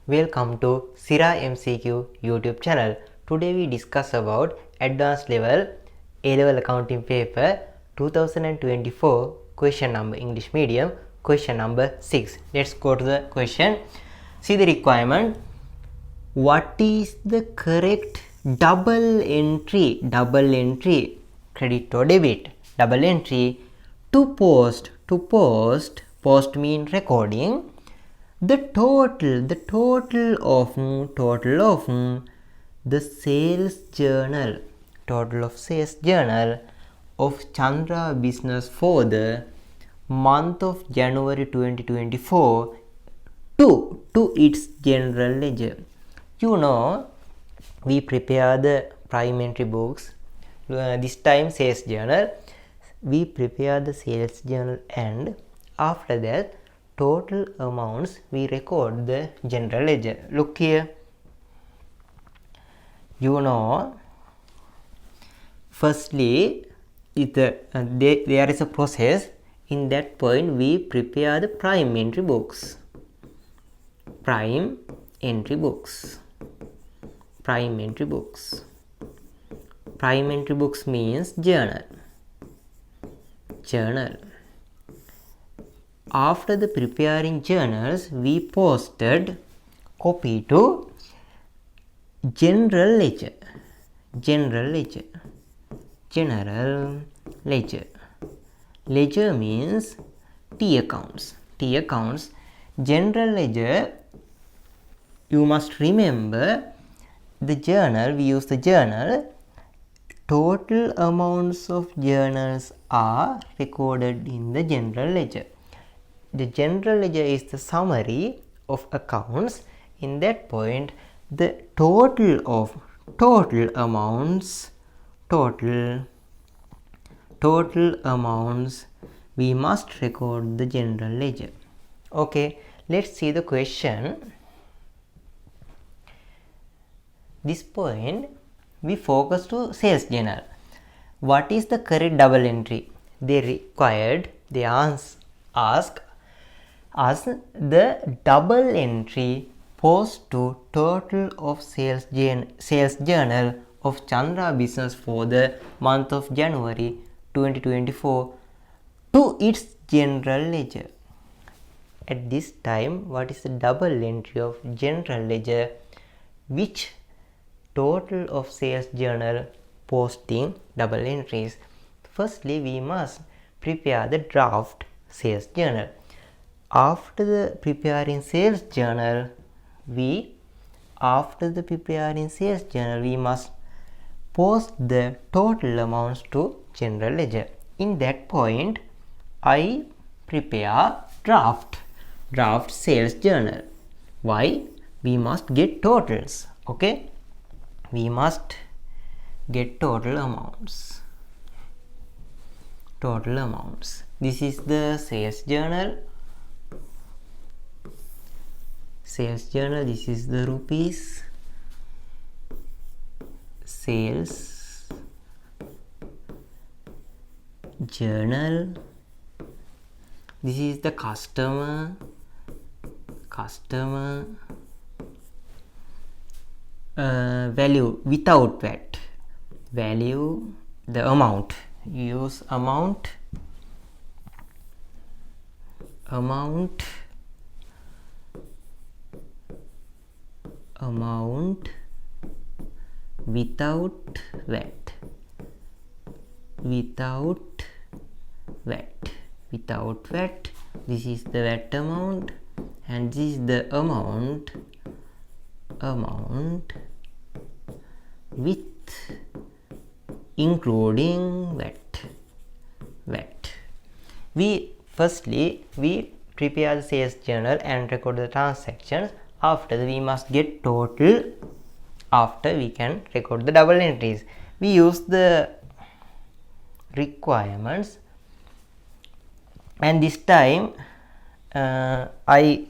Welcome to SIRA MCQ YouTube channel. Today we discuss about advanced level A-level accounting paper 2024 question number English medium question number 6. Let's go to the question. See the requirement. What is the correct double entry credit or debit double entry to post mean recording the total of the sales journal of Chandra business for the month of January 2024 to its general ledger. You know, we prepare the prime entry books, this time sales journal. We prepare the sales journal and after that total amounts we record the general ledger. Look here. You know, firstly there is a process. In that point we prepare the prime entry books. Prime entry books means journal. After the preparing journals, we posted copy to general ledger. Ledger means T accounts. General ledger, you must remember the journal, we use the journal. Total amounts of journals are recorded in the general ledger. The general ledger is the summary of accounts. In that point, the total amounts we must record the general ledger. Okay, let's see the question. This point we focus to sales journal. What is the correct double entry? They ask us the double entry post to total of sales journal of Chandra business for the month of January 2024 to its general ledger. At this time, what is the double entry of general ledger? Which total of sales journal posting double entries? Firstly, we must prepare the draft sales journal. After the preparing sales journal, we must post the total amounts to general ledger. In that point, I prepare draft sales journal. Why? We must get totals. Okay, we must get total amounts. This is the sales journal. This is the rupees. Sales journal. This is the customer value without VAT. Value, the amount. Use amount without VAT. This is the VAT amount and this is the amount with including VAT. We prepare the sales journal and record the transactions. After that, we must get total. After we can record the double entries. We use the requirements, and this time I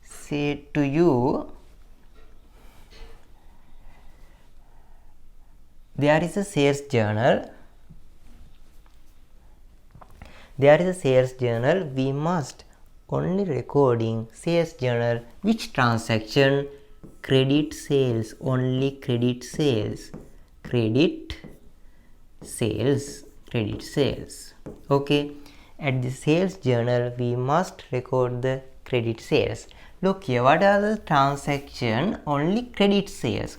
say to you, there is a sales journal. We must only recording sales journal. Which transaction? Credit sales, only credit sales. Credit sales. Okay, at the sales journal we must record the credit sales. Look here, what are the transaction? Only credit sales.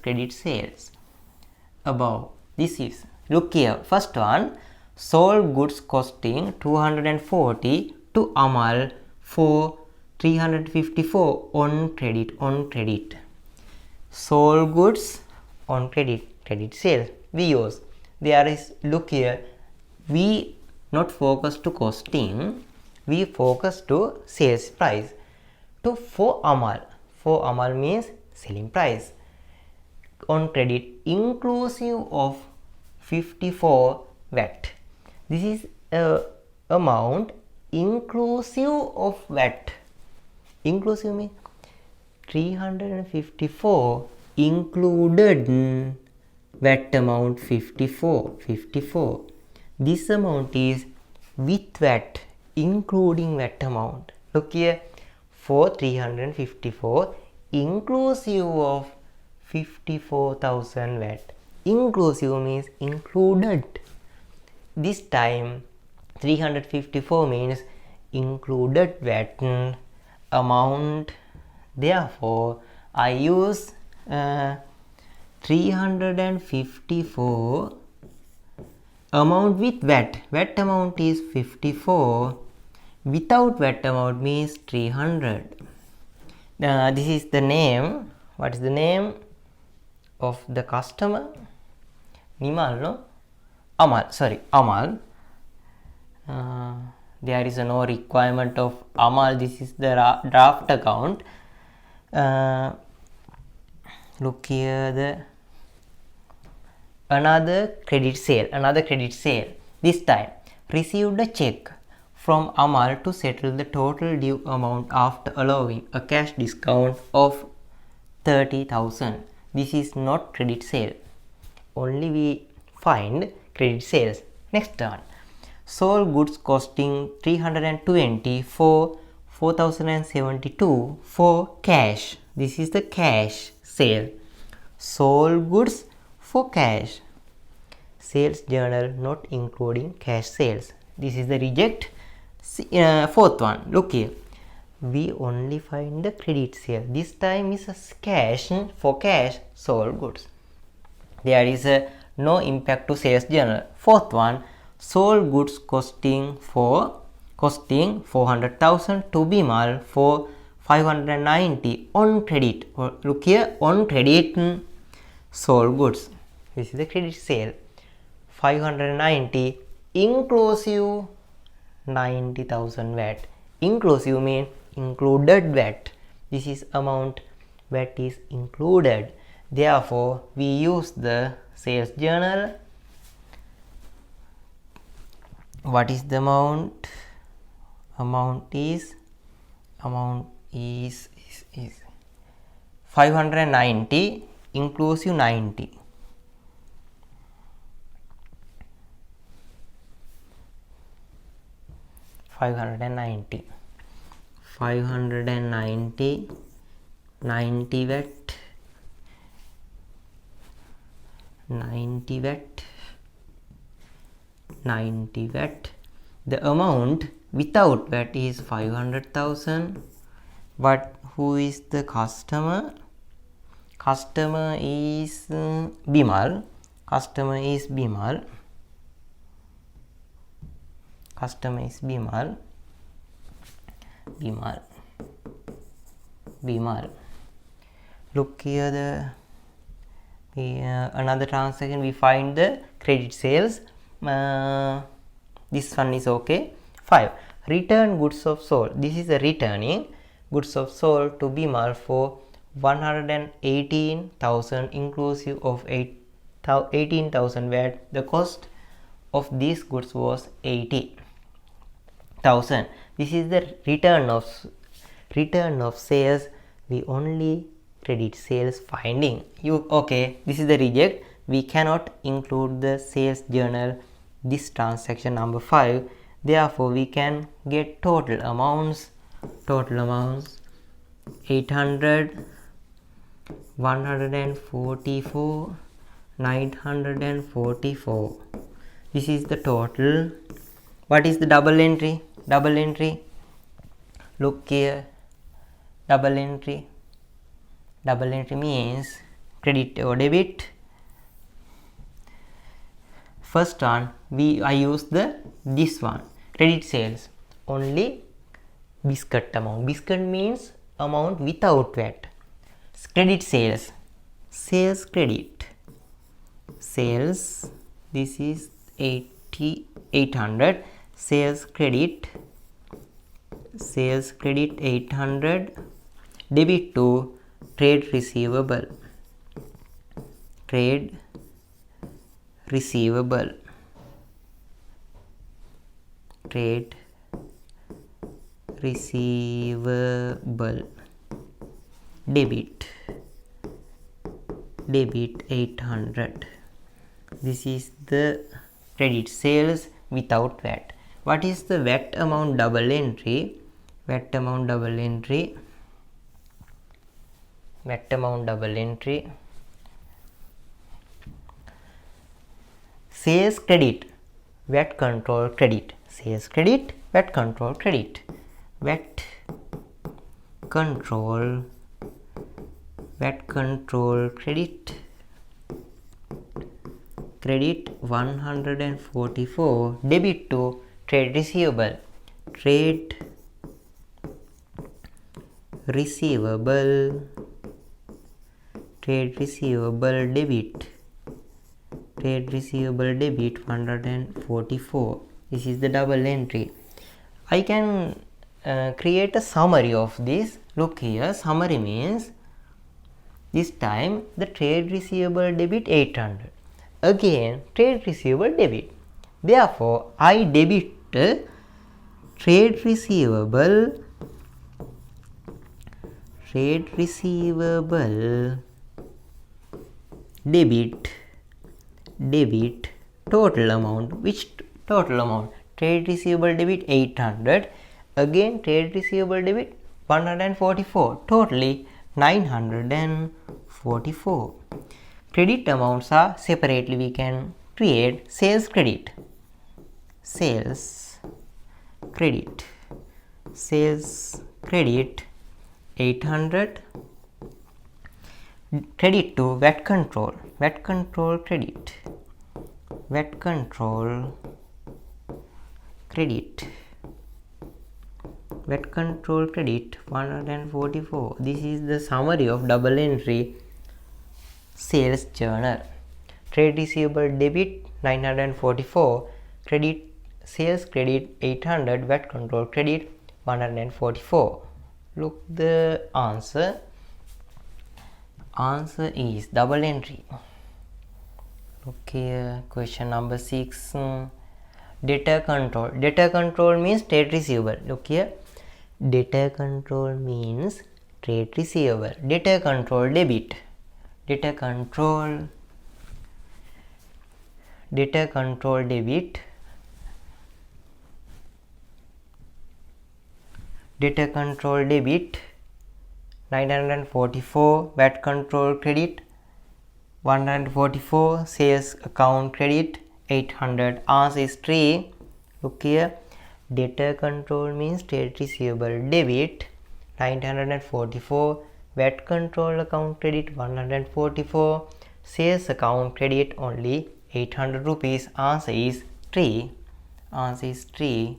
Above this is, look here, first one, sold goods costing 240 to Amal for 354 on credit. Sold goods on credit sales we use. There is, look here, we not focus to costing, we focus to sales price. To for Amal means selling price. On credit inclusive of 54 VAT. This is amount inclusive of VAT. Inclusive means 354 included VAT amount 54. This amount is with VAT, including VAT amount. Look here, for 354 inclusive of 54,000 VAT. Inclusive means included. This time 354 means included VAT amount. Therefore, I use 354 amount with VAT. VAT amount is 54. Without VAT amount means 300. This is the name. What is the name of the customer? Nimal, no? Amal. There is no requirement of Amal. This is the draft account. Look here, another credit sale. This time received a check from Amal to settle the total due amount after allowing a cash discount of 30,000. This is not credit sale. Only we find credit sales. Next one. Sold goods costing 320 for 4,072 for cash. This is the cash sale. Sold goods for cash. Sales journal not including cash sales. This is the reject. Fourth one. Look here. We only find the credit sale. This time is a cash, for cash sold goods. There is no impact to sales journal. Fourth one, sold goods costing 400,000 to Bimal for 590 on credit. Look here, on credit sold goods. This is the credit sale. 590 inclusive 90,000 VAT. Inclusive means included VAT. This is amount VAT is included. Therefore, we use the sales journal. What is the amount? Amount is 590 inclusive 90. 590 90 VAT 90 VAT. The amount without VAT is 500,000. But who is the customer? Customer is Bimal. Customer is Bimal. Look here, another transaction. We find the credit sales. This one is okay. 5. Return goods of sold. This is a returning goods of sold to Bimal for 118,000 inclusive of 18,000 VAT. The cost of these goods was 80,000. This is the return of sales. We only credit sales finding. Okay, this is the reject. We cannot include the sales journal this transaction number 5. Therefore, we can get total amounts total amounts 800, 144, 944. This is the total. What is the double entry? Double entry. Look here. Double entry. Double entry means credit or debit. First one, I use this one, credit sales. Only biscuit amount. Biscuit means amount without VAT. Credit sales. Sales credit. Sales. This is 800. Sales credit. Sales credit 800. Debit to trade receivable. Trade receivable. Trade receivable. Debit 800. This is the credit sales without VAT. What is the VAT amount double entry? VAT amount double entry. VAT amount double entry. Sales credit, VAT control credit. Sales credit, VAT control credit. VAT control credit. Credit 144. Debit to trade receivable. Trade receivable. Trade receivable debit. Trade receivable debit 144. This is the double entry. I can create a summary of this. Look here, summary means this time the trade receivable debit 800. Again trade receivable debit. Therefore, I debit trade receivable debit total amount. Which total amount? Trade receivable debit 800. Again trade receivable debit 144. Totally 944. Credit amounts are separately we can create. Sales credit. Sales credit. Sales credit 800. Credit to VAT control. VAT control credit. VAT control credit. VAT control credit 144. This is the summary of double entry sales journal. Trade receivable debit 944. Credit sales credit 800. VAT control credit 144. Look the answer. Answer is double entry. Okay, question number 6. Debtor control. Debtor control means trade receivable. Look here. Debtor control means trade receivable. Debtor control debit. Debtor control debit. Debtor control debit 944. VAT control credit 144. Sales account credit 800. Answer is 3. Look here. Debtor control means trade receivable debit 944. VAT control account credit 144. Sales account credit only 800 rupees. Answer is 3. Answer is 3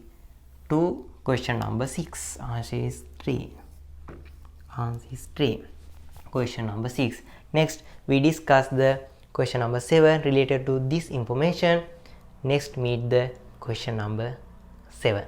to question number 6. Answer is 3. Answer is 3. Question number 6. Next we discuss the question number 7 related to this information. Next meet the question number 7.